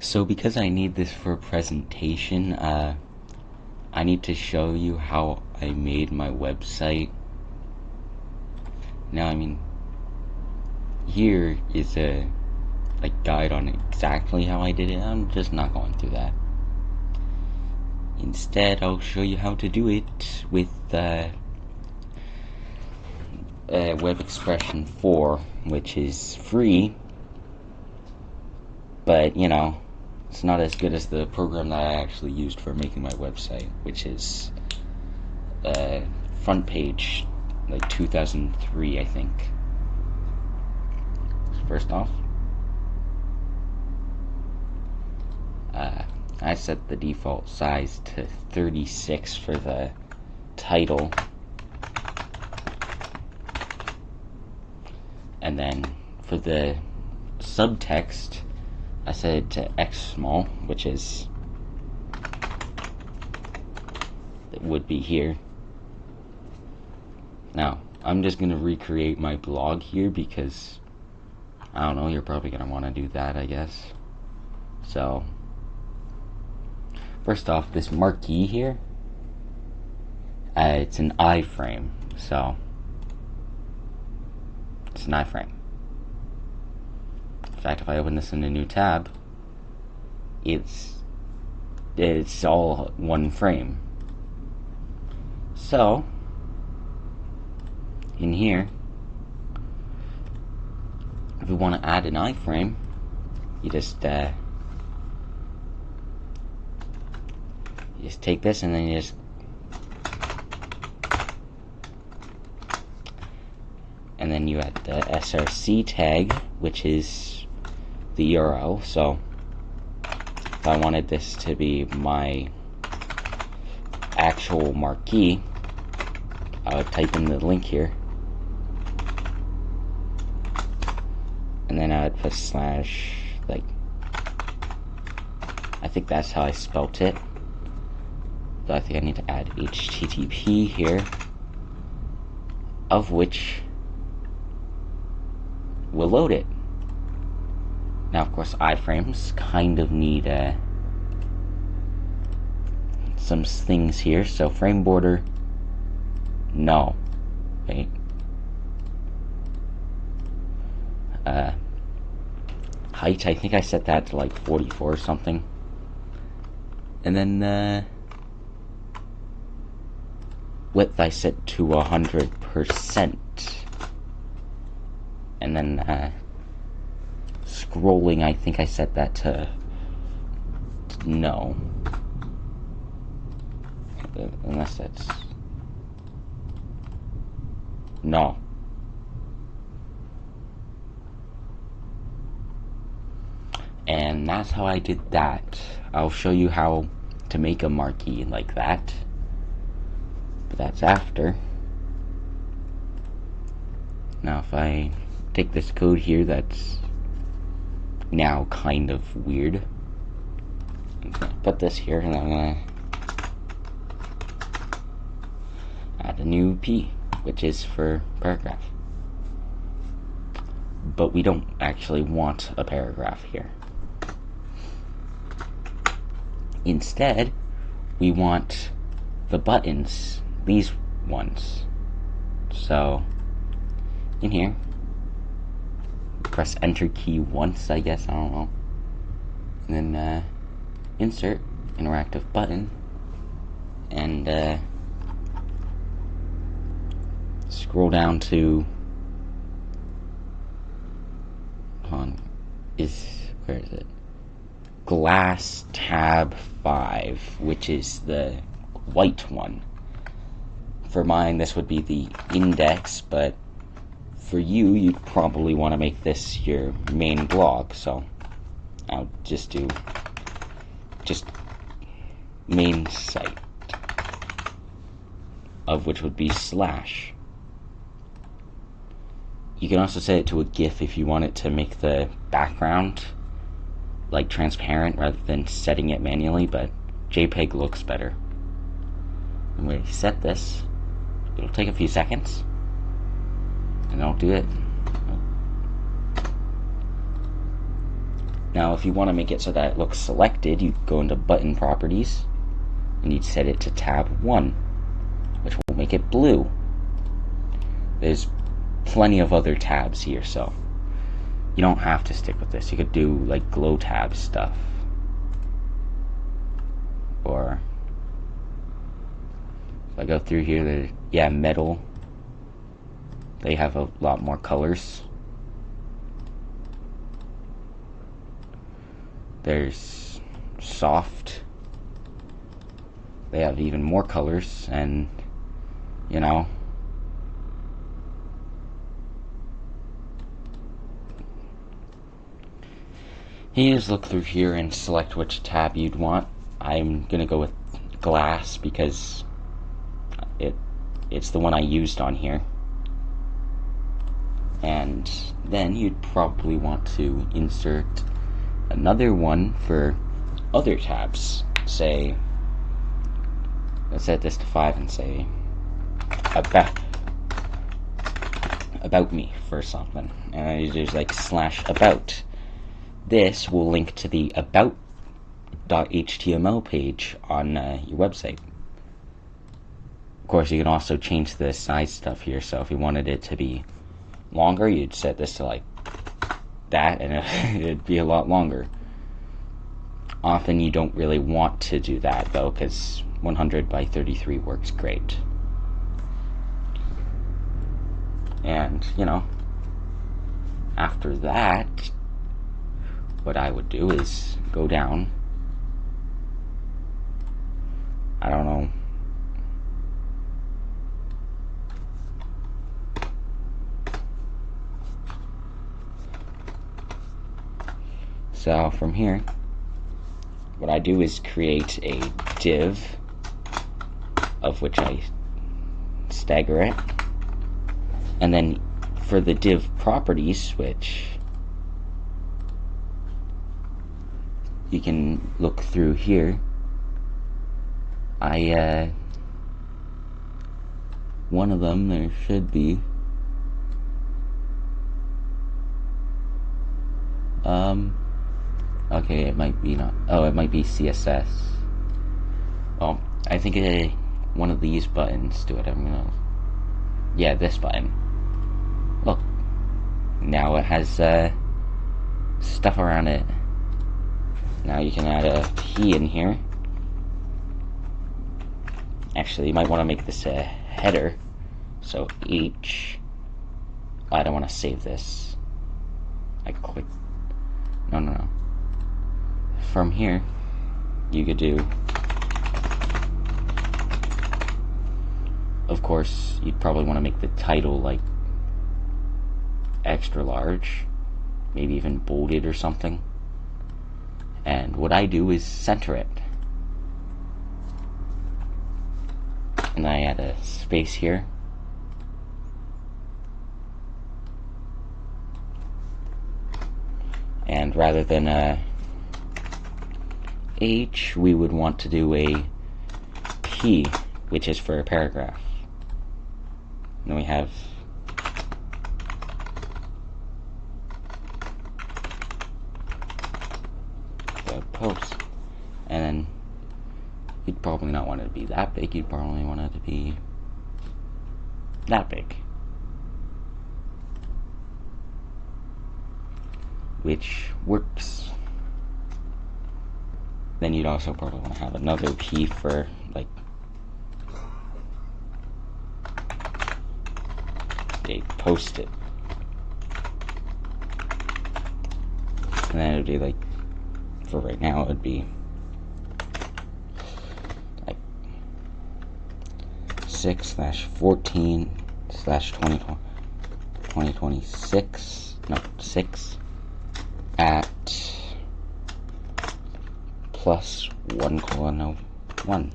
So because I need this for a presentation, I need to show you how I made my website. Now, here is a guide on exactly how I did it. I'm just not going through that. Instead, I'll show you how to do it with Web Expression 4, which is free, but it's not as good as the program that I actually used for making my website, which is Front Page, 2003, I think. First off, I set the default size to 36 for the title, and then for the subtext I set it to X small, which is, it would be here. Now, I'm just going to recreate my blog here because, I don't know, you're probably going to want to do that, I guess. So, first off, this marquee here, it's an iframe, so it's an iframe. In fact, if I open this in a new tab, it's all one frame. So, in here, if we want to add an iframe, you just take this and then you just you add the src tag, which is the URL. So if I wanted this to be my actual marquee, I would type in the link here, and then I would put slash, I think that's how I spelt it. So I think I need to add HTTP here, of which will load it. Now, of course, iframes kind of need some things here. So frame border, no. Wait. Height, I think I set that to 44 or something. And then width I set to 100%. And then scrolling, I think I set that to no. Unless that's no. And that's how I did that. I'll show you how to make a marquee like that, but that's after. Now if I take this code here that's now kind of weird, I'm gonna put this here and I'm gonna add a new P, which is for paragraph. But we don't actually want a paragraph here. Instead, we want the buttons, these ones. So, in here, press enter key once, I guess, I don't know. And then insert interactive button, and scroll down to, where is it? Glass tab 5, which is the white one. For mine, this would be the index, but for you, you'd probably want to make this your main blog, so I'll just do main site, of which would be slash. You can also set it to a GIF if you want it to make the background transparent rather than setting it manually, but JPEG looks better. And when you set this, it'll take a few seconds, and I'll do it. Now if you want to make it so that it looks selected, you go into button properties and you'd set it to tab 1, which will make it blue. There's plenty of other tabs here, so you don't have to stick with this. You could do like glow tab stuff, or if I go through here, yeah, metal, they have a lot more colors. There's soft, they have even more colors, and you know, you just look through here and select which tab you'd want. I'm gonna go with glass because it's the one I used on here. And then you'd probably want to insert another one for other tabs. Say, let's set this to 5 and say about me for something. And there's like /about. This will link to the about.html page on your website. Of course, you can also change the size stuff here, so if you wanted it to be longer, you'd set this to like that, and it'd be a lot longer. Often you don't really want to do that, though, because 100 by 33 works great. And, you know, after that, what I would do is go down, I don't know, so from here, what I do is create a div, of which I stagger it, and then for the div properties, which you can look through here, one of them, there should be, okay, it might be not, oh, it might be CSS. Well, I think one of these buttons do it. I'm gonna, yeah, this button. Look, now it has stuff around it. Now you can add a P in here. Actually, you might want to make this a header. So H. I don't want to save this. I click. No. From here, you could do. Of course, you'd probably want to make the title like extra large, maybe even bolded or something. And what I do is center it. And I add a space here. And rather than a H, we would want to do a P, which is for a paragraph. And then we have the post. And then you'd probably not want it to be that big, you'd probably want it to be that big. Which works. Then you'd also probably want to have another P for like a post-it. And then it would be like, for right now, it would be like 6/14/2026, no, 6 at +1:1.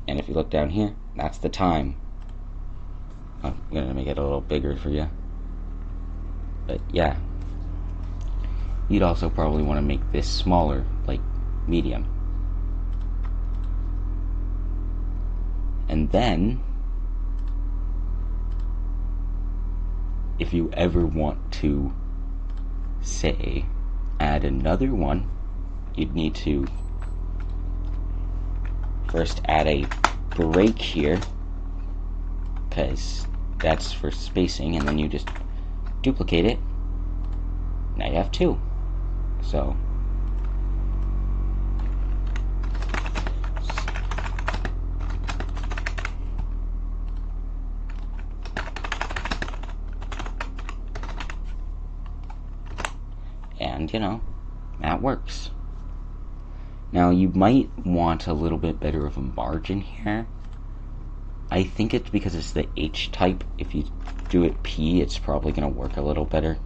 And if you look down here, that's the time. I'm gonna make it a little bigger for you. But yeah. You'd also probably want to make this smaller, like medium. And then, if you ever want to say, add another one, you'd need to first add a break here, because that's for spacing, and then you just duplicate it. Now you have two. So and that works. Now you might want a little bit better of a margin here. I think it's because it's the H type. If you do it P, it's probably going to work a little better.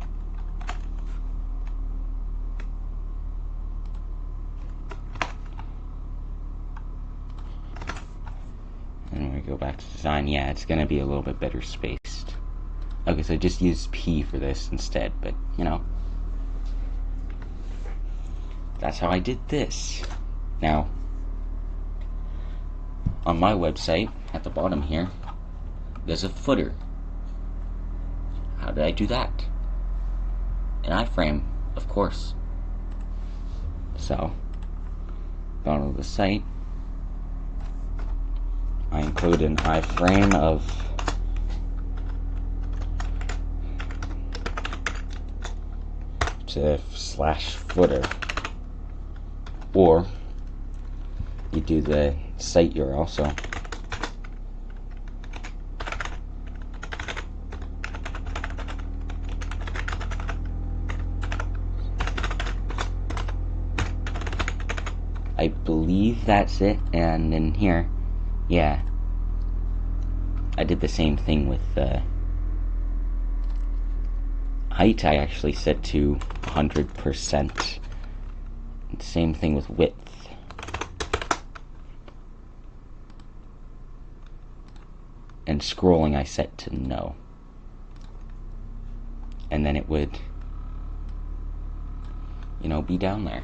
And when we go back to design, yeah, it's going to be a little bit better spaced. Okay, so just use P for this instead, but that's how I did this. Now, on my website, at the bottom here, there's a footer. How did I do that? An iframe, of course. So, bottom of the site, I include an iframe of /footer, or you do the site URL. So I believe that's it. And in here, yeah, I did the same thing with height. I actually set to 100%. Same thing with width. And scrolling I set to no. And then it would, be down there.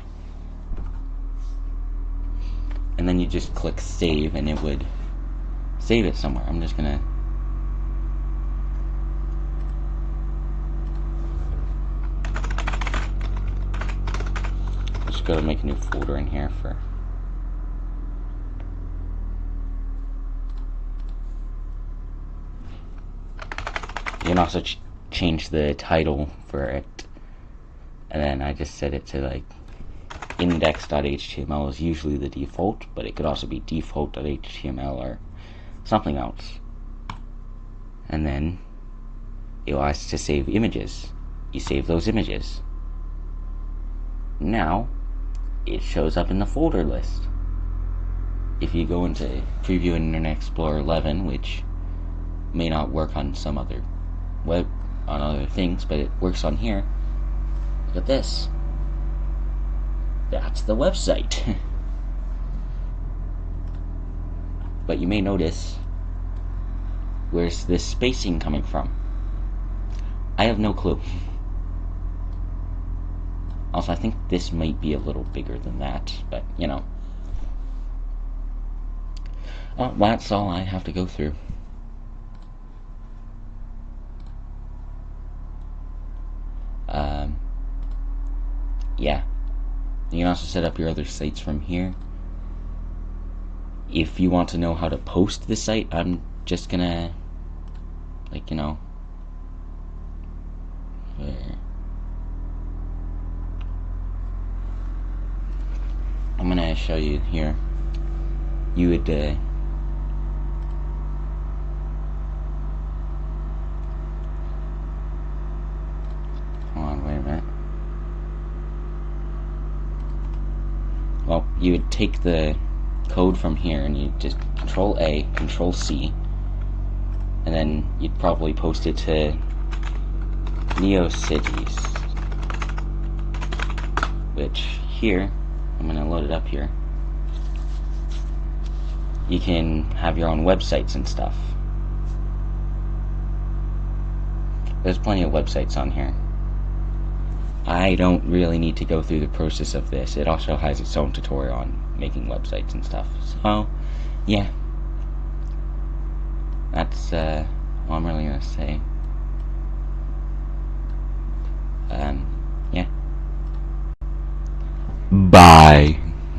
And then you just click save and it would save it somewhere. I'm just gonna go to make a new folder in here for you can also change the title for it, and then I just set it to like index.html is usually the default, but it could also be default.html or something else. And then it will ask to save images. You save those images. Now it shows up in the folder list. If you go into Preview Internet Explorer 11, which may not work on some other on other things, but it works on here. Look at this. That's the website. But you may notice, where's this spacing coming from? I have no clue. Also, I think this might be a little bigger than that, but that's all I have to go through. Yeah. You can also set up your other sites from here. If you want to know how to post the site, I'm just gonna, I'm gonna show you here. You would hold on, wait a minute. Well, you would take the code from here and you just Control A, Control C, and then you'd probably post it to NeoCities, which here, I'm going to load it up here. You can have your own websites and stuff. There's plenty of websites on here. I don't really need to go through the process of this. It also has its own tutorial on making websites and stuff. So, yeah. That's all I'm really going to say. Yeah. Bye.